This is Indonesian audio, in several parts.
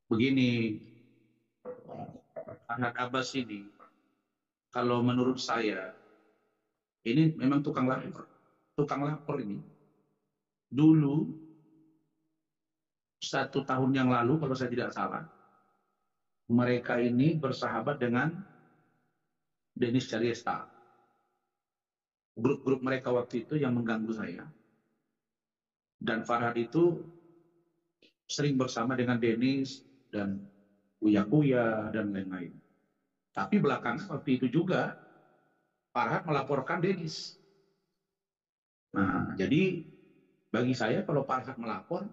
Begini, anak Abbas ini, kalau menurut saya, ini memang tukang lapor. Tukang lapor ini. Dulu, 1 tahun yang lalu, kalau saya tidak salah, mereka ini bersahabat dengan Denis Chariesta. Grup-grup mereka waktu itu yang mengganggu saya. Dan Farhad itu sering bersama dengan Denis dan Uya-Kuya dan lain-lain. Tapi belakangan waktu itu juga Farhad melaporkan Denis. Nah, jadi bagi saya kalau Farhad melapor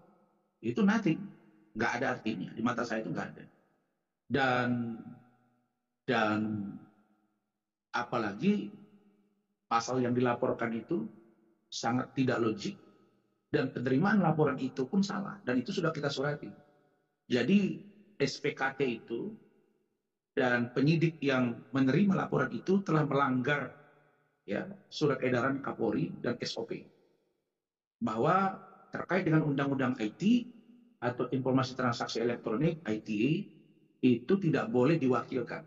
itu nothing, nggak ada artinya di mata saya itu nggak ada. Dan dan apalagi pasal yang dilaporkan itu sangat tidak logik dan penerimaan laporan itu pun salah dan itu sudah kita surati. Jadi SPKT itu dan penyidik yang menerima laporan itu telah melanggar ya surat edaran Kapolri dan SOP bahwa terkait dengan undang-undang IT atau informasi transaksi elektronik ITA itu tidak boleh diwakilkan.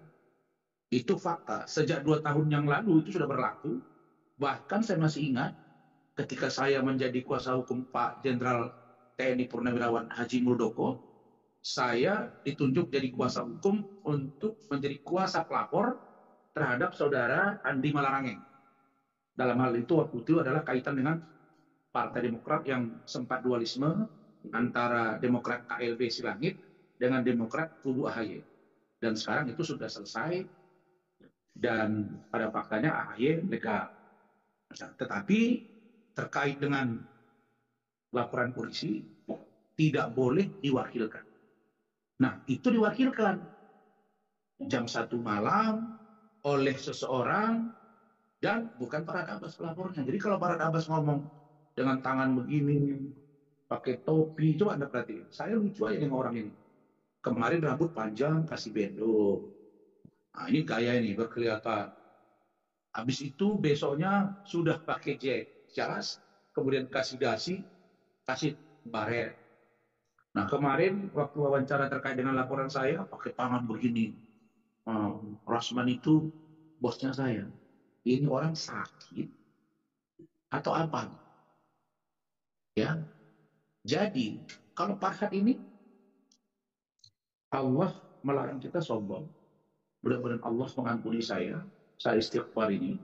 Itu fakta. Sejak 2 tahun yang lalu itu sudah berlaku. Bahkan saya masih ingat ketika saya menjadi kuasa hukum Pak Jenderal TNI Purnawirawan Haji Muldoko, saya ditunjuk jadi kuasa hukum untuk menjadi kuasa pelapor terhadap saudara Andi Malarangeng. Dalam hal itu waktu itu adalah kaitan dengan Partai Demokrat yang sempat dualisme antara Demokrat KLB Silangit dengan Demokrat kubu AHY. Dan sekarang itu sudah selesai dan pada faktanya AHY lega. Tetapi terkait dengan laporan polisi tidak boleh diwakilkan. Nah, itu diwakilkan jam 1 malam oleh seseorang dan bukan Farhad Abbas pelapornya. Jadi kalau Farhad Abbas ngomong dengan tangan begini, pakai topi, coba Anda perhatiin. Saya lucu aja dengan orang ini. Kemarin rambut panjang, kasih bendo. Nah, ini gaya ini, berkelihatan. Habis itu besoknya sudah pakai jas, kemudian kasih dasi, kasih baret. Nah, kemarin waktu wawancara terkait dengan laporan saya, pakai tangan begini. Rosman itu bosnya saya. Ini orang sakit atau apa? Ya, jadi kalau Farhad ini Allah melarang kita sombong. Mudah-mudahan Allah mengampuni saya istighfar ini.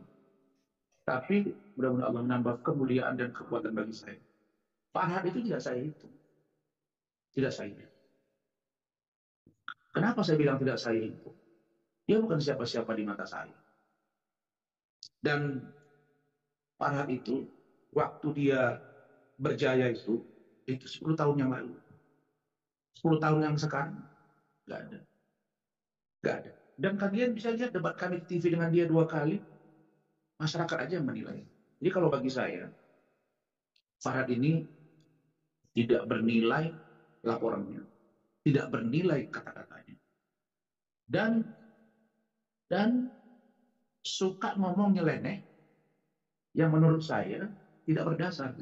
Tapi mudah-mudahan Allah menambah kemuliaan dan kekuatan bagi saya. Farhad itu tidak saya itu, tidak saya. Kenapa saya bilang tidak saya itu? Dia bukan siapa-siapa di mata saya. Dan Farhad itu waktu dia berjaya itu 10 tahun yang lalu. 10 tahun yang sekarang nggak ada. Nggak ada. Dan kalian bisa lihat debat kami di TV dengan dia 2 kali, masyarakat aja yang menilai. Jadi kalau bagi saya, Farhad ini tidak bernilai laporannya, tidak bernilai kata-katanya, dan dan suka ngomong nyeleneh yang menurut saya tidak berdasar.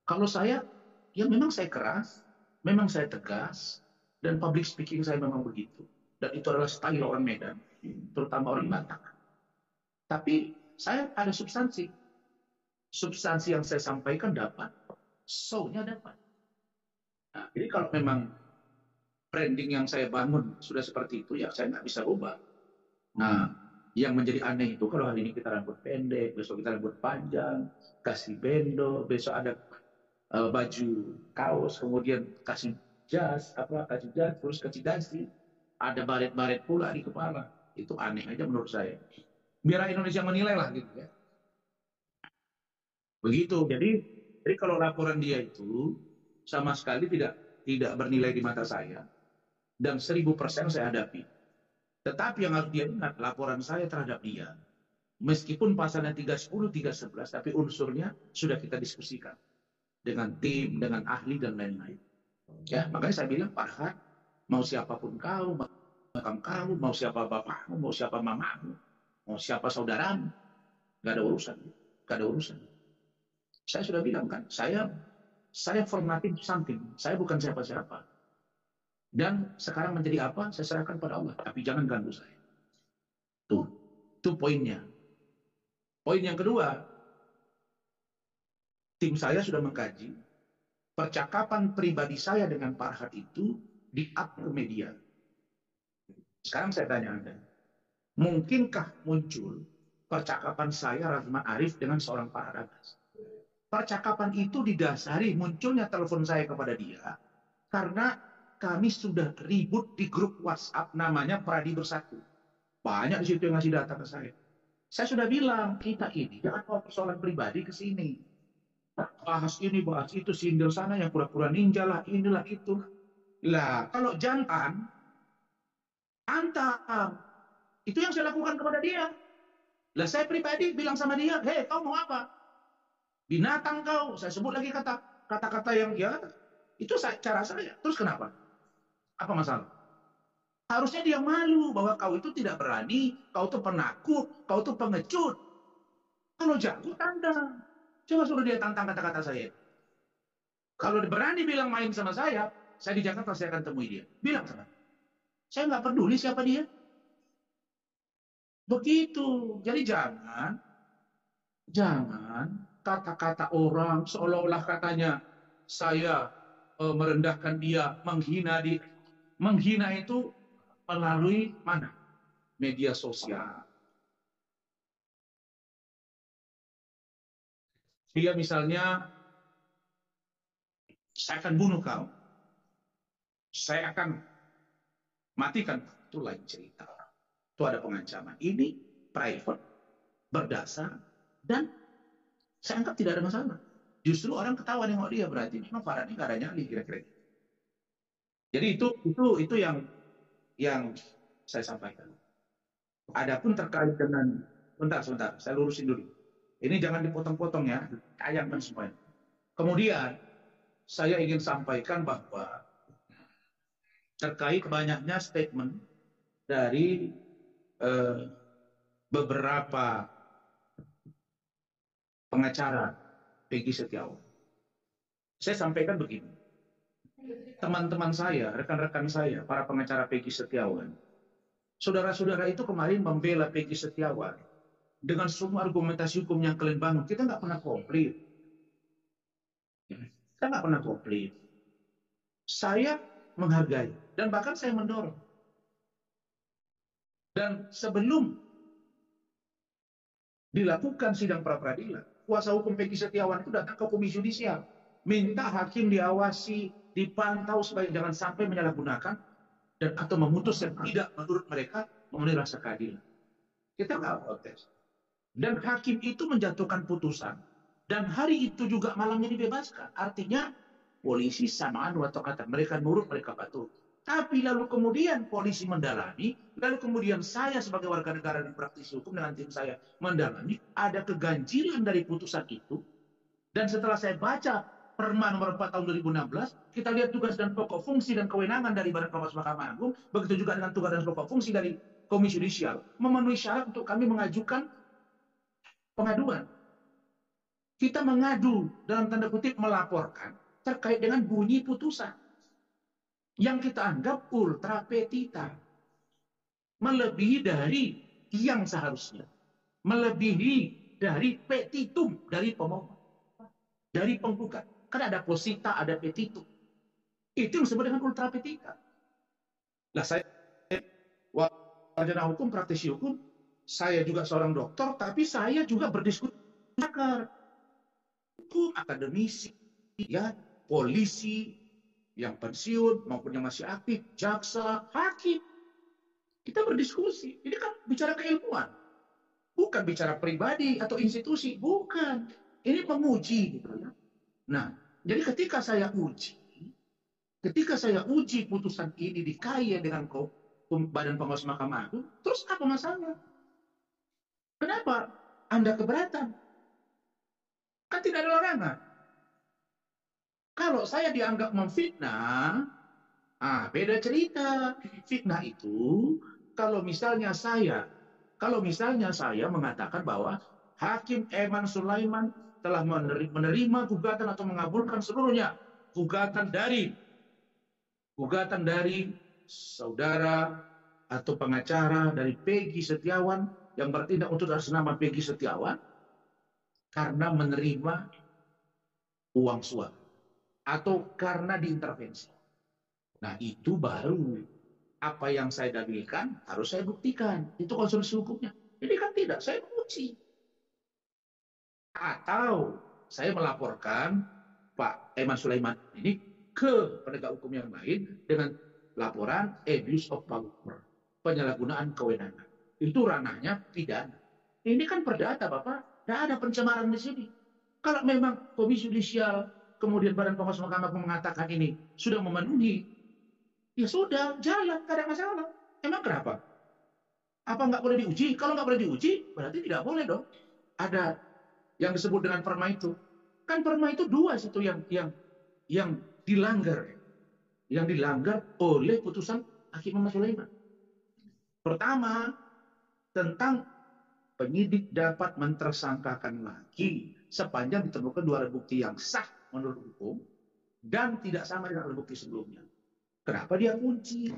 Kalau saya, ya memang saya keras, memang saya tegas, dan public speaking saya memang begitu. Dan itu adalah style orang Medan, terutama orang Batak. Tapi saya ada substansi. Substansi yang saya sampaikan dapat, show-nya dapat. Nah, jadi kalau memang branding yang saya bangun sudah seperti itu, ya saya nggak bisa ubah. Nah, yang menjadi aneh itu kalau hari ini kita rambut pendek, besok kita rambut panjang, kasih bendo, besok ada baju kaos, kemudian kasih jas, terus kasih dasi, ada baret-baret pula di kepala. Itu aneh aja menurut saya. Biar Indonesia menilai lah gitu ya. Begitu. Jadi kalau laporan dia itu sama sekali tidak bernilai di mata saya dan 1000% saya hadapi. Tetapi yang harus dia ingat, laporan saya terhadap dia, meskipun pasalnya 310, 311, tapi unsurnya sudah kita diskusikan dengan tim, dengan ahli dan lain-lain. Ya, makanya saya bilang, Farhad, mau siapapun kau, mau kamu, mau siapa bapakmu, mau siapa mamamu, mau siapa saudaramu, nggak ada urusan, nggak ada urusan. Saya sudah bilang kan, saya formative something, saya bukan siapa-siapa. Dan sekarang menjadi apa? Saya serahkan pada Allah. Tapi jangan ganggu saya. Itu poinnya. Poin yang kedua, tim saya sudah mengkaji percakapan pribadi saya dengan Pak Arhad itu di-up ke media. Sekarang saya tanya Anda, mungkinkah muncul percakapan saya Rahmat Arif dengan seorang Pak Arhad? Percakapan itu didasari munculnya telepon saya kepada dia karena kami sudah ribut di grup WhatsApp namanya Pradi Bersatu. Banyak di situ yang ngasih data ke saya. Saya sudah bilang, kita ini jangan bawa persoalan pribadi ke sini. Bahas ini, bahas itu, sindir sana yang pura-pura ninja lah, inilah, itu. Lah, kalau jantan, antam. Itu yang saya lakukan kepada dia. Lah, saya pribadi bilang sama dia, hei, kau mau apa? Binatang kau. Saya sebut lagi kata-kata yang ya, itu cara saya. Terus kenapa? Apa masalah? Harusnya dia malu bahwa kau itu tidak berani, kau itu penakut, kau itu pengecut. Kalau jago, tantang. Coba suruh dia tantang kata-kata saya. Kalau berani bilang main sama saya di Jakarta saya akan temui dia. Bilang sama. Saya nggak peduli siapa dia. Begitu. Jadi jangan kata-kata orang seolah-olah katanya saya merendahkan dia, menghina dia. Menghina itu melalui mana? Media sosial. Dia misalnya, saya akan bunuh kau. Saya akan matikan. Itu lain cerita. Itu ada pengancaman. Ini private, berdasar, dan saya anggap tidak ada masalah. Justru orang ketawa nengok dia, berarti memang Farhad ini nggak ada nyali kira-kira. Jadi itu yang saya sampaikan. Adapun terkait dengan, sebentar, saya lurusin dulu. Ini jangan dipotong-potong ya, tayangkan semuanya. Kemudian saya ingin sampaikan bahwa terkait banyaknya statement dari beberapa pengacara Peggy Setiawan. Saya sampaikan begini, teman-teman saya, rekan-rekan saya, para pengacara Peggy Setiawan, saudara-saudara itu kemarin membela Peggy Setiawan dengan semua argumentasi hukum yang kalian bangun. Kita nggak pernah komplit. Kita nggak pernah komplit. Saya menghargai dan bahkan saya mendorong. Dan sebelum dilakukan sidang pra-peradilan, kuasa hukum Peggy Setiawan itu datang ke Komisi Yudisial, minta hakim diawasi, dipantau supaya jangan sampai menyalahgunakan dan atau memutus yang tidak menurut mereka memenuhi rasa keadilan. Kita nggak protes. Dan hakim itu menjatuhkan putusan dan hari itu juga malamnya dibebaskan. Artinya polisi samaan atau kata mereka nurut, mereka patuh. Tapi lalu kemudian polisi mendalami, lalu kemudian saya sebagai warga negara dan praktisi hukum dengan tim saya mendalami, ada keganjilan dari putusan itu. Dan setelah saya baca Perma nomor 4 tahun 2016, kita lihat tugas dan pokok fungsi dan kewenangan dari Badan Pengawas Mahkamah Agung, begitu juga dengan tugas dan pokok fungsi dari Komisi Yudisial, memenuhi syarat untuk kami mengajukan pengaduan. Kita mengadu, dalam tanda kutip melaporkan, terkait dengan bunyi putusan yang kita anggap ultra petita, melebihi dari yang seharusnya, melebihi dari petitum dari pemohon, dari penggugat. Kan ada posita, ada petitum. Itu yang disebut dengan ultra petita. Lah saya sarjana hukum, praktisi hukum, saya juga seorang dokter, tapi saya juga berdiskusi hukum, akademisi, ya, polisi yang pensiun maupun yang masih aktif, jaksa, hakim. Kita berdiskusi. Ini kan bicara keilmuan. Bukan bicara pribadi atau institusi. Bukan. Ini menguji. Gitu ya. Nah, jadi ketika saya uji putusan ini dikait dengan Badan Pengawas Mahkamah Agung, terus apa masalah? Kenapa Anda keberatan? Kan tidak ada larangan. Kalau saya dianggap memfitnah, beda cerita. Fitnah itu kalau misalnya saya mengatakan bahwa Hakim Eman Sulaiman telah menerima gugatan atau mengabulkan seluruhnya gugatan dari gugatan dari saudara atau pengacara dari Peggy Setiawan yang bertindak untuk atas nama Peggy Setiawan karena menerima uang suap atau karena diintervensi. Nah, itu baru apa yang saya dalilkan harus saya buktikan. Itu konsekuensi hukumnya. Ini kan tidak, saya menguji. Atau saya melaporkan Pak Eman Sulaiman ini ke penegak hukum yang lain dengan laporan abuse of power, penyalahgunaan kewenangan. Itu ranahnya pidana. Ini kan perdata, Bapak. Tidak ada pencemaran di sini. Kalau memang Komisi Yudisial, kemudian Badan Pengawas Mahkamah Agung mengatakan ini sudah memenuhi, ya sudah, jalan, tidak ada masalah. Emang kenapa? Apa nggak boleh diuji? Kalau nggak boleh diuji, berarti tidak boleh dong. Ada yang disebut dengan perma itu. Kan perma itu dua situ yang dilanggar. Yang dilanggar oleh putusan Hakim Muhammad Sulaiman. Pertama, tentang penyidik dapat mentersangkakan lagi sepanjang ditemukan dua alat bukti yang sah menurut hukum dan tidak sama dengan alat bukti sebelumnya. Kenapa dia kunci?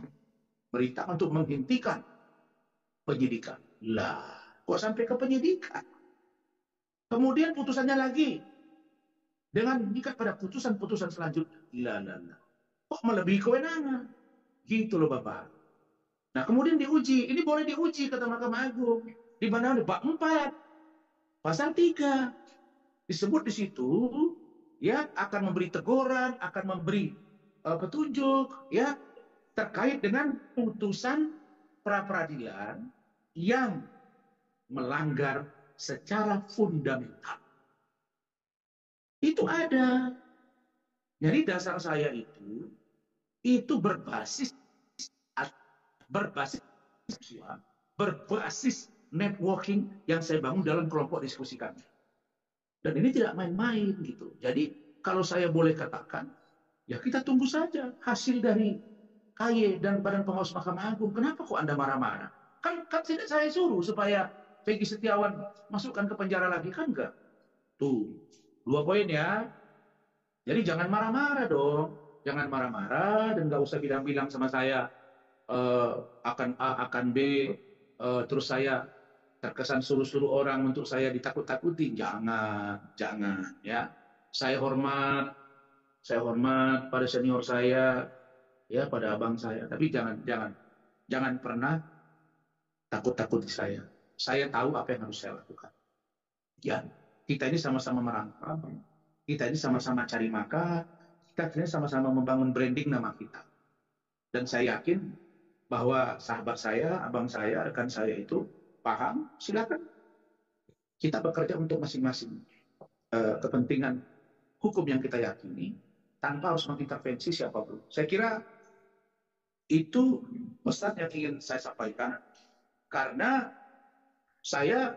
Berita untuk menghentikan penyidikan. Lah, kok sampai ke penyidikan? Kemudian putusannya lagi dengan mengikat pada putusan-putusan selanjutnya. Lah. Kok melebihi kewenangan? Gitu loh, Bapak. Nah, kemudian diuji. Ini boleh diuji kata Mahkamah Agung. Di mana bab 4, pasal 3. Disebut di situ ya akan memberi teguran, akan memberi petunjuk ya terkait dengan putusan pra-peradilan yang melanggar secara fundamental. Itu ada. Jadi dasar saya itu berbasis networking yang saya bangun dalam kelompok diskusi kami. Dan ini tidak main-main gitu. Jadi kalau saya boleh katakan, ya kita tunggu saja hasil dari KY dan Badan Pengawas Mahkamah Agung. Kenapa kok Anda marah-marah? Kan tidak saya suruh supaya Peggy Setiawan masukkan ke penjara lagi, kan enggak? Tuh, 2 poin ya. Jadi jangan marah-marah dong. Jangan marah-marah dan nggak usah bilang-bilang sama saya akan A, akan B, terus saya terkesan suruh-suruh orang untuk saya ditakut-takuti. Jangan ya. Saya hormat pada senior saya, ya pada abang saya. Tapi jangan pernah takut-takuti saya. Saya tahu apa yang harus saya lakukan. Ya, kita ini sama-sama merangkap, kita ini sama-sama cari makan, kita ini sama-sama membangun branding nama kita. Dan saya yakin bahwa sahabat saya, abang saya, rekan saya itu paham, silakan. Kita bekerja untuk masing-masing kepentingan hukum yang kita yakini, tanpa harus mengintervensi siapapun. Saya kira itu pesan yang ingin saya sampaikan, karena saya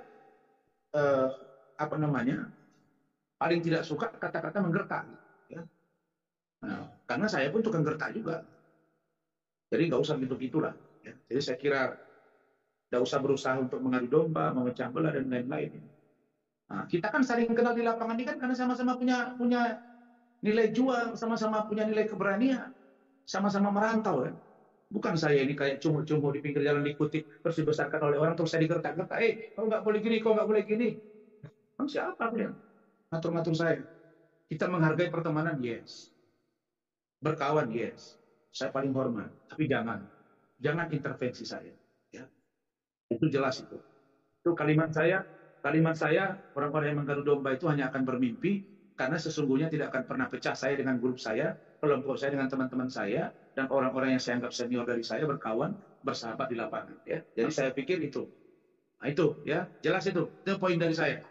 paling tidak suka kata-kata menggertak. Ya. Nah, karena saya pun tukang gertak juga. Jadi nggak usah gitu-gitulah. Ya. Jadi saya kira nggak usah berusaha untuk mengadu domba, memecah belah dan lain-lain. Nah, kita kan saling kenal di lapangan ini kan karena sama-sama punya nilai juang, sama-sama punya nilai keberanian, sama-sama merantau kan. Bukan saya ini kayak cumur-cumur di pinggir jalan dikutip terus dibesarkan oleh orang terus saya digertak-gertak. Kau nggak boleh gini, kau nggak boleh gini. Kamu siapa dia? Ngatur-ngatur saya. Kita menghargai pertemanan, yes. Berkawan, yes. Saya paling hormat, tapi jangan intervensi saya. Ya. Itu jelas itu. Itu kalimat saya, orang-orang yang mengadu domba itu hanya akan bermimpi, karena sesungguhnya tidak akan pernah pecah saya dengan grup saya, kelompok saya dengan teman-teman saya, dan orang-orang yang saya anggap senior dari saya berkawan, bersahabat di lapangan. Ya. Jadi saya pikir itu. Nah, itu ya, jelas itu poin dari saya.